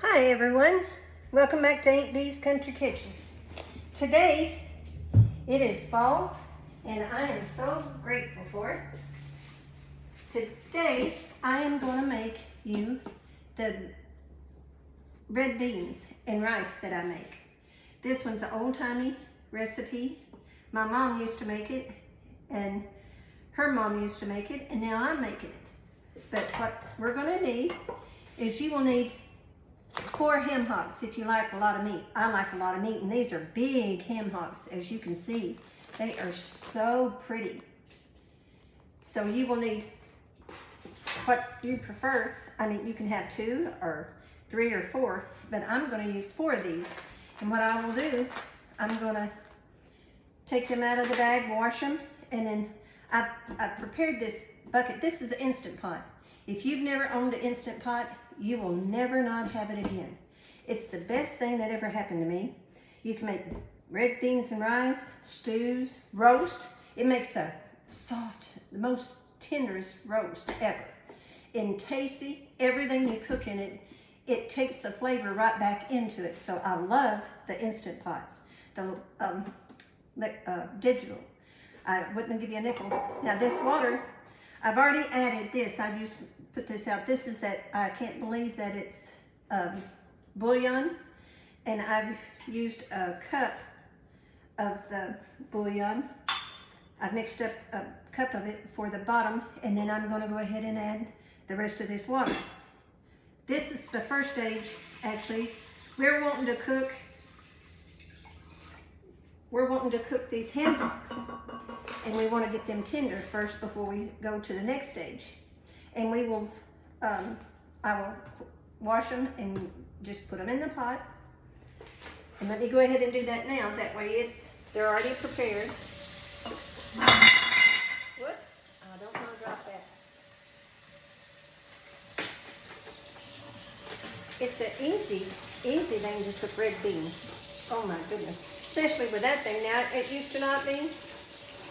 Hi everyone, welcome back to Aunt Dee's Country Kitchen. Today it is fall and I am so grateful for it. Today I am going to make you the red beans and rice that I make. This one's an old-timey recipe. My mom used to make it and her mom used to make it and now I'm making it. But what we're going to need is you will need 4 ham hocks if you like a lot of meat. I like a lot of meat, and these are big ham hocks, as you can see. They are so pretty. So you will need what you prefer. I mean, you can have 2 or 3 or 4, but I'm going to use 4 of these. And what I will do, I'm going to take them out of the bag, wash them, and then I've prepared this bucket. This is an Instant Pot. If you've never owned an Instant Pot, you will never not have it again. It's the best thing that ever happened to me. You can make red beans and rice, stews, roast. It makes a soft, the most tenderest roast ever. And tasty, everything you cook in it, it takes the flavor right back into it. So I love the Instant Pots, the digital. I wouldn't give you a nickel. Now this water, I've already added this. I've used put this out. This is that, I can't believe that it's bouillon, and I've used a cup of the bouillon. I've mixed up a cup of it for the bottom, and then I'm going to go ahead and add the rest of this water. This is the first stage, actually. We're wanting to cook these ham hocks, and we want to get them tender first before we go to the next stage. And we will, I will wash them and just put them in the pot. And let me go ahead and do that now. That way they're already prepared. Whoops, I don't want to drop that. It's an easy thing to cook red beans. Oh my goodness. Especially with that thing. Now, it used to not be.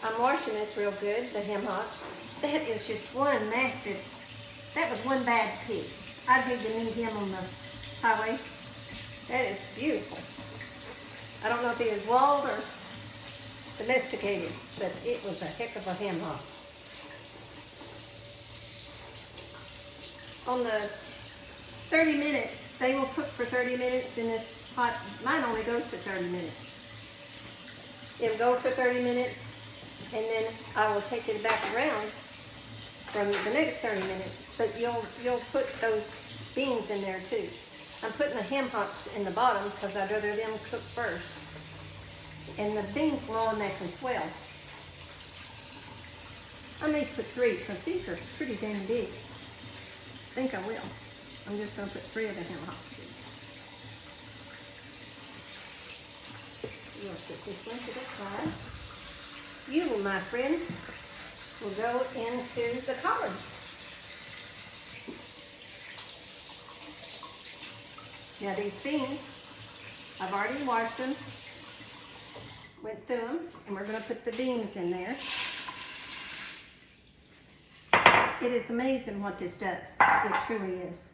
I'm washing this real good, the ham hocks. That is just one massive, that was one bad pig. I'd hate to meet him on the highway. That is beautiful. I don't know if he was wild or domesticated, but it was a heck of a ham hock. On the 30 minutes, they will cook for 30 minutes in this pot. Mine only goes to 30 minutes. It'll go for 30 minutes, and then I will take it back around from the next 30 minutes. But you'll put those beans in there too. I'm putting the ham hocks in the bottom because I'd rather them cook first. And the beans will automatically swell. I may put 3 because these are pretty damn big. I think I will. I'm just going to put 3 of the ham hocks in. You'll put this one to the side. You, my friend, will go into the collards. Now these beans, I've already washed them, went through them, and we're going to put the beans in there. It is amazing what this does. It truly is.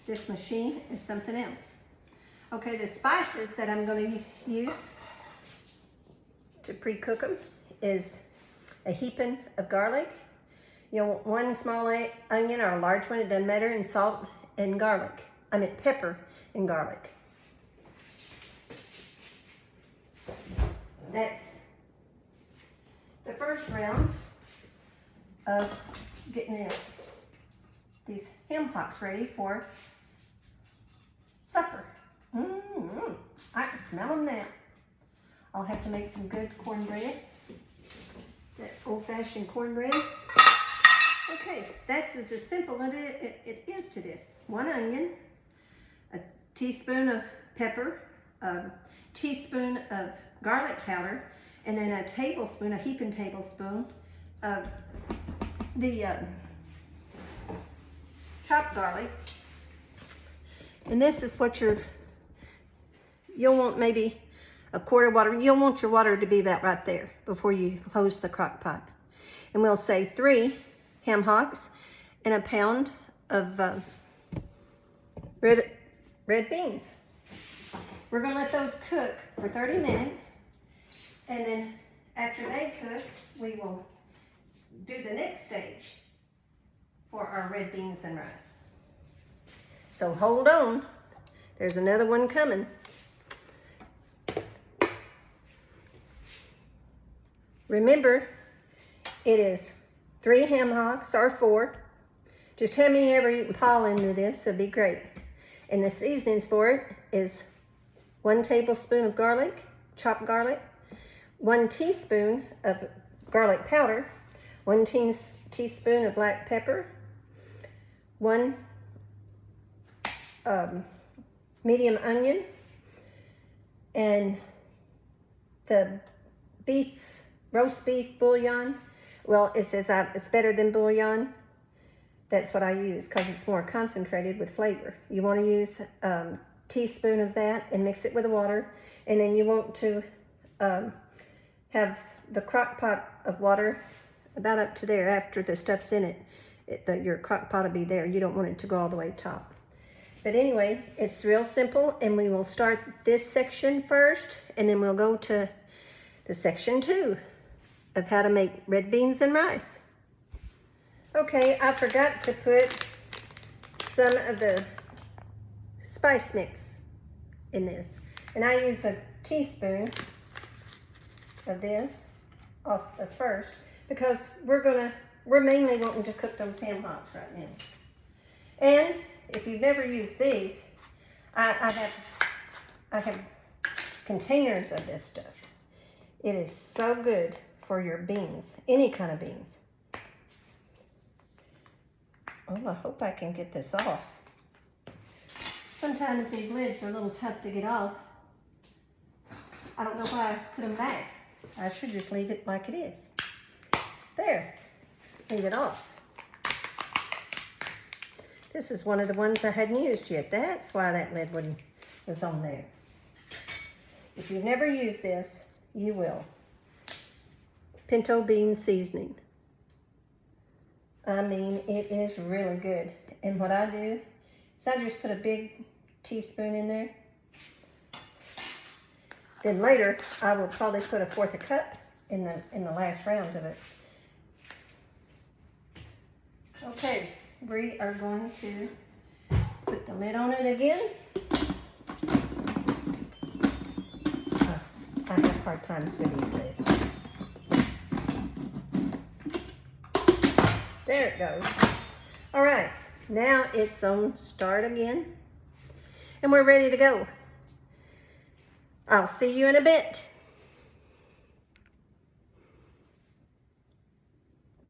This machine is something else. Okay, the spices that I'm going to use to pre-cook them is a heaping of garlic. You know, 1 small onion or a large one, it doesn't matter, and salt and garlic. I mean pepper and garlic. That's the first round of getting these ham hocks ready for supper. I can smell them now. I'll have to make some good cornbread. That old-fashioned cornbread. Okay, that's as simple as it is to this. 1 onion, a teaspoon of pepper, a teaspoon of garlic powder, and then a heaping tablespoon of the chopped garlic. And this is what you'll want, maybe a quart of water. You'll want your water to be about right there before you close the crock pot. And we'll say 3 ham hocks and a pound of red red beans. We're gonna let those cook for 30 minutes. And then after they cook, we will do the next stage for our red beans and rice. So hold on, there's another one coming. Remember, it is 3 ham hocks or 4. Just how many ever you can pile into this, it'll be great. And the seasonings for it is 1 tablespoon of garlic, chopped garlic, 1 teaspoon of garlic powder, 1 teaspoon of black pepper, 1 medium onion, and the roast beef bouillon. Well, it says it's better than bouillon. That's what I use because it's more concentrated with flavor. You want to use a teaspoon of that and mix it with the water. And then you want to have the crock pot of water about up to there after the stuff's in it. Your crock pot will be there. You don't want it to go all the way top. But anyway, it's real simple, and we will start this section first, and then we'll go to the section 2 of how to make red beans and rice. Okay, I forgot to put some of the spice mix in this. And I use a teaspoon of this off the first because we're mainly wanting to cook those ham hocks right now. And if you've never used these, I have containers of this stuff. It is so good for your beans, any kind of beans. Oh, I hope I can get this off. Sometimes these lids are a little tough to get off. I don't know why I put them back. I should just leave it like it is. There, leave it off. This is one of the ones I hadn't used yet. That's why that lid was on there. If you've never used this, you will. Pinto bean seasoning. I mean, it is really good. And what I do is I just put a big teaspoon in there. Then later, I will probably put 1/4 cup in the last round of it. Okay, we are going to put the lid on it again. I have hard times with these lids. There it goes. All right, now it's on start again. And we're ready to go. I'll see you in a bit.